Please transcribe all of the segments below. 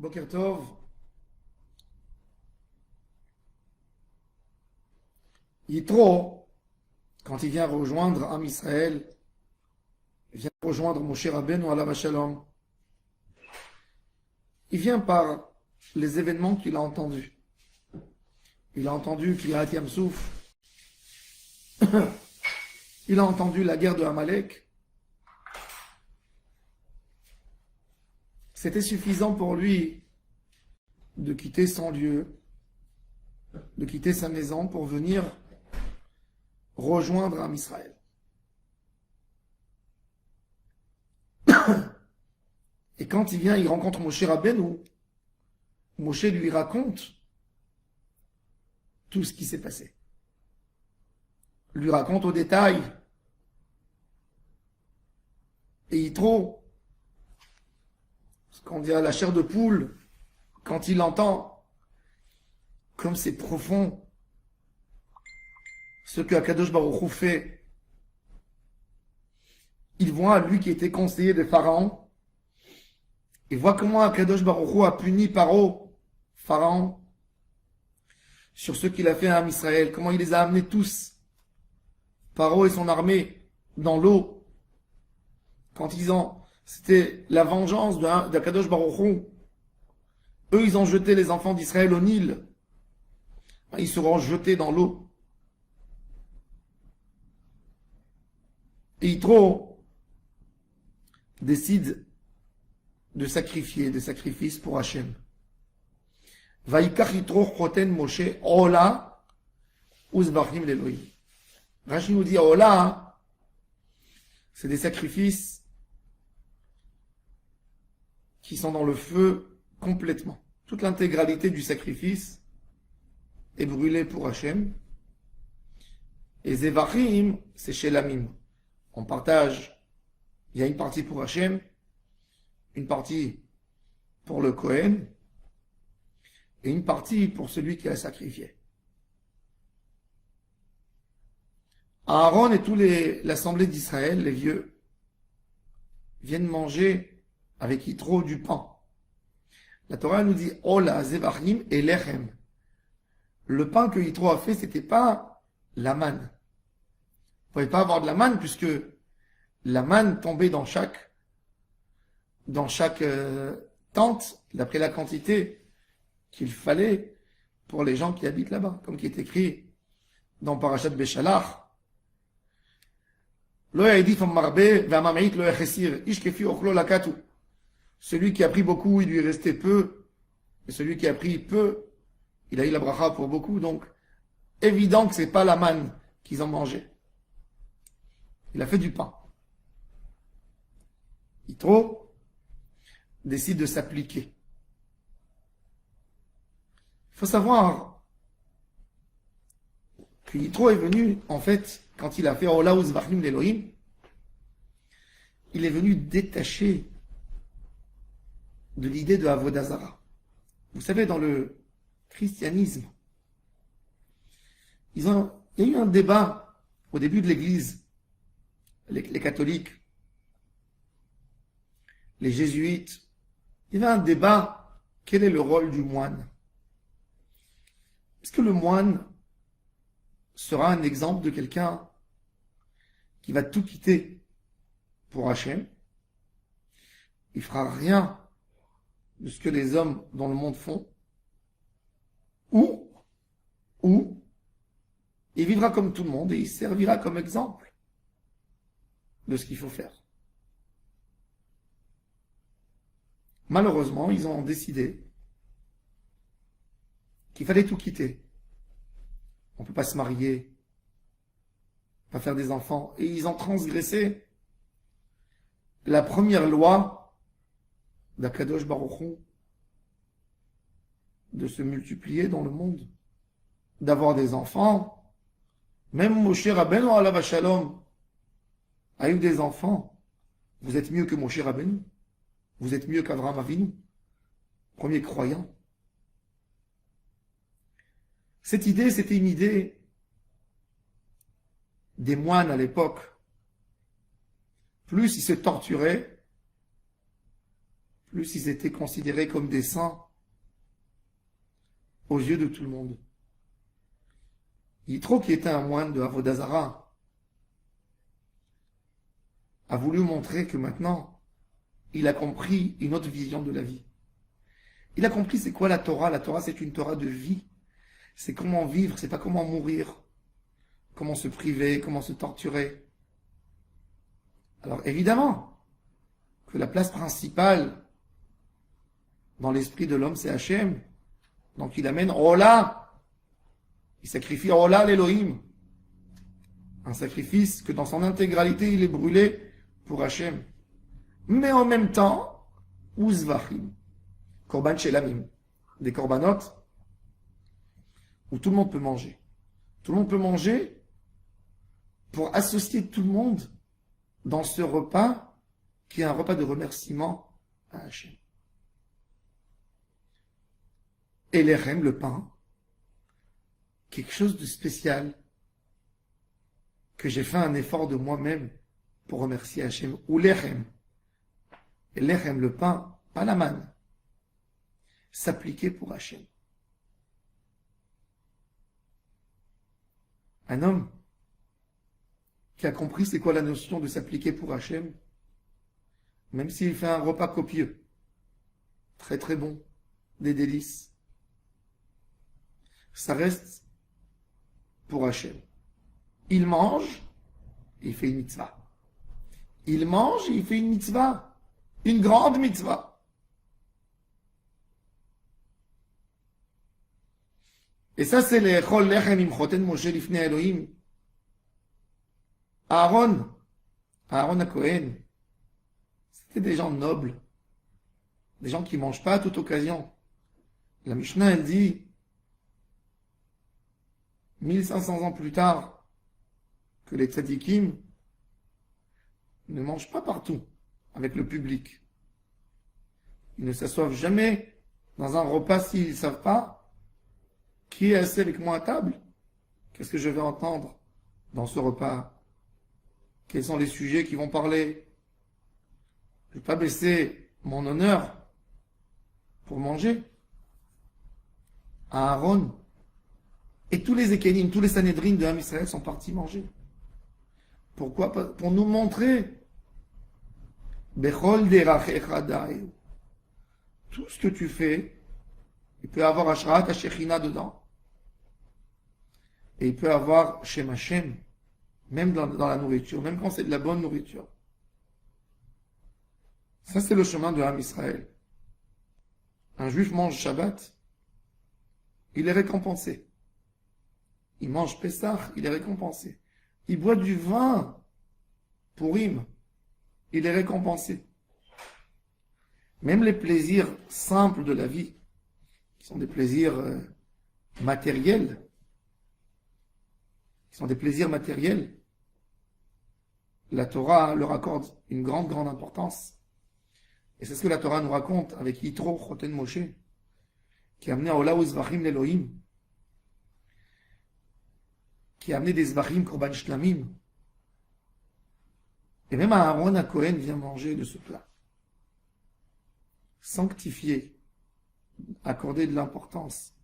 Boker Tov, Yitro, quand il vient rejoindre Am Israël, il vient rejoindre Moshe Rabbeinu alav shalom, il vient par les événements qu'il a entendus. Il a entendu Kriyat Yam Souf, il a entendu la guerre de Amalek. C'était suffisant pour lui de quitter son lieu, de quitter sa maison pour venir rejoindre Am Israël. Et quand il vient, il rencontre Moshe Rabbeinu. Moshe lui raconte tout ce qui s'est passé. Lui raconte au détail. Et Yitro, ce qu'on dit à la chair de poule, quand il entend, comme c'est profond, ce que Akadosh Baruch Hu fait, il voit lui qui était conseiller de Pharaon, il voit comment Akadosh Baruch Hu a puni Paro, Pharaon, sur ce qu'il a fait à Israël, comment il les a amenés tous, Paro et son armée, dans l'eau, quand ils ont, c'était la vengeance d'Akadosh Baruch Hu. Eux, ils ont jeté les enfants d'Israël au Nil. Ils seront jetés dans l'eau. Et Yitro décide de sacrifier des sacrifices pour Hachem. Vaikach Yitro choten Moshe Ola uzbachim l'Elohim. Rashi nous dit Ola, c'est des sacrifices qui sont dans le feu complètement. Toute l'intégralité du sacrifice est brûlée pour Hachem. Et Zevachim, c'est chez Lamim. On partage, il y a une partie pour Hachem, une partie pour le Kohen, et une partie pour celui qui a sacrifié. Aaron et toute l'assemblée d'Israël, les vieux, viennent manger avec Yitro du pain. La Torah nous dit Ola, Zevachim et Lechem. Le pain que Yitro a fait, c'était pas la manne. Vous ne pouvez pas avoir de la manne puisque la manne tombait dans chaque tente, d'après la quantité qu'il fallait pour les gens qui habitent là-bas, comme qui est écrit dans Parashat Beshalach. Celui qui a pris beaucoup, il lui restait peu, et celui qui a pris peu, il a eu la bracha pour beaucoup, donc évident que c'est pas la manne qu'ils ont mangé. Il a fait du pain. Yitro décide de s'appliquer. Il faut savoir que Yitro est venu, en fait, quand il a fait Ola Uzvachim l'Elohim, il est venu détacher de l'idée de Avodah Zarah. Vous savez, dans le christianisme, il y a eu un débat au début de l'Église, les catholiques, les jésuites, il y avait un débat, quel est le rôle du moine? Est-ce que le moine sera un exemple de quelqu'un qui va tout quitter pour Hachem? Il fera rien de ce que les hommes dans le monde font, ou il vivra comme tout le monde et il servira comme exemple de ce qu'il faut faire. Malheureusement, ils ont décidé qu'il fallait tout quitter. On ne peut pas se marier, pas faire des enfants. Et ils ont transgressé la première loi d'Akadosh Baruch Hu de se multiplier dans le monde, d'avoir des enfants. Même Moshe Rabbeinu alav shalom a eu des enfants. Vous êtes mieux que Moshe Rabbeinu. Vous êtes mieux qu'Avraham Avinu, premier croyant. Cette idée, c'était une idée des moines à l'époque. Plus ils se torturaient, plus ils étaient considérés comme des saints aux yeux de tout le monde. Yitro, qui était un moine de Avodah Zarah, a voulu montrer que maintenant, il a compris une autre vision de la vie. Il a compris c'est quoi la Torah. La Torah, c'est une Torah de vie. C'est comment vivre, c'est pas comment mourir. Comment se priver, comment se torturer. Alors évidemment que la place principale dans l'esprit de l'homme, c'est Hachem. Donc il amène Ola. Il sacrifie Ola l'Elohim. Un sacrifice que dans son intégralité, il est brûlé pour Hachem. Mais en même temps, Uzvachim. Korban Shelamim. Des corbanotes où tout le monde peut manger. Tout le monde peut manger pour associer tout le monde dans ce repas qui est un repas de remerciement à Hachem. Et l'Echem, le pain, quelque chose de spécial que j'ai fait un effort de moi-même pour remercier Hachem. Ou l'Echem. Et l'Echem, le pain, pas la manne, s'appliquer pour Hachem. Un homme qui a compris c'est quoi la notion de s'appliquer pour Hachem, même s'il fait un repas copieux, très très bon, des délices, ça reste pour Hachem. Il mange, et il fait une mitzvah. Il mange, et il fait une mitzvah, une grande mitzvah. Et ça, c'est les Chol Lechem im Choten Moshe Lifnei Elohim. Aaron à Cohen, c'était des gens nobles, des gens qui ne mangent pas à toute occasion. La Mishnah, elle dit, 1500 ans plus tard, que les tzadikim ne mangent pas partout avec le public. Ils ne s'assoivent jamais dans un repas s'ils ne savent pas qui est assis avec moi à table. Qu'est-ce que je vais entendre dans ce repas? Quels sont les sujets qui vont parler? Je ne vais pas baisser mon honneur pour manger. Aaron et tous les Ekenim, tous les Sanhedrin de Ham Israël sont partis manger. Pourquoi? Pour nous montrer Bechol derachecha da'eu. Tout ce que tu fais, il peut avoir Ashraat HaShechina dedans. Et il peut avoir Shem Hashem, même dans la nourriture, même quand c'est de la bonne nourriture. Ça, c'est le chemin de Ham Israël. Un juif mange Shabbat, il est récompensé. Il mange Pessah, il est récompensé. Il boit du vin Purim, il est récompensé. Même les plaisirs simples de la vie, qui sont des plaisirs matériels, la Torah leur accorde une grande, grande importance. Et c'est ce que la Torah nous raconte avec Yitro, Choten Moshe, qui a amené à Ola Uzvachim l'Elohim, qui a amené des Zvachim Korban Shlamim. Et même Aaron à Cohen vient manger de ce plat. Sanctifier, accorder de l'importance,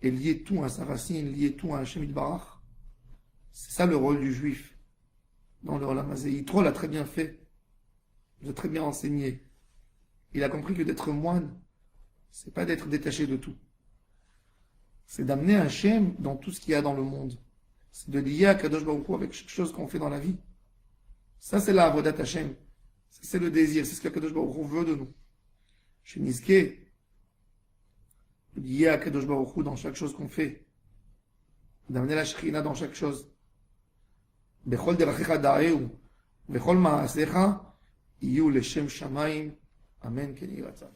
et lier tout à sa racine, lier tout à Hashem Yitbarach. C'est ça le rôle du juif dans le Olam Hazé. Yitro l'a très bien fait, il a très bien enseigné. Il a compris que d'être moine, c'est pas d'être détaché de tout. C'est d'amener Hashem dans tout ce qu'il y a dans le monde. C'est de lier à Kadosh Baruch Hu avec chaque chose qu'on fait dans la vie. Ça, c'est la Avodat Hashem. C'est le désir, c'est ce que Kadosh Baruch Hu veut de nous. Chez Nizke, lié à Kadosh Baruch Hu dans chaque chose qu'on fait. D'amener la Shekhinah dans chaque chose. Bechol derachecha da'eu, bechol ma'asecha, iyu leshem shamayim. Amen. Ken yiratzon.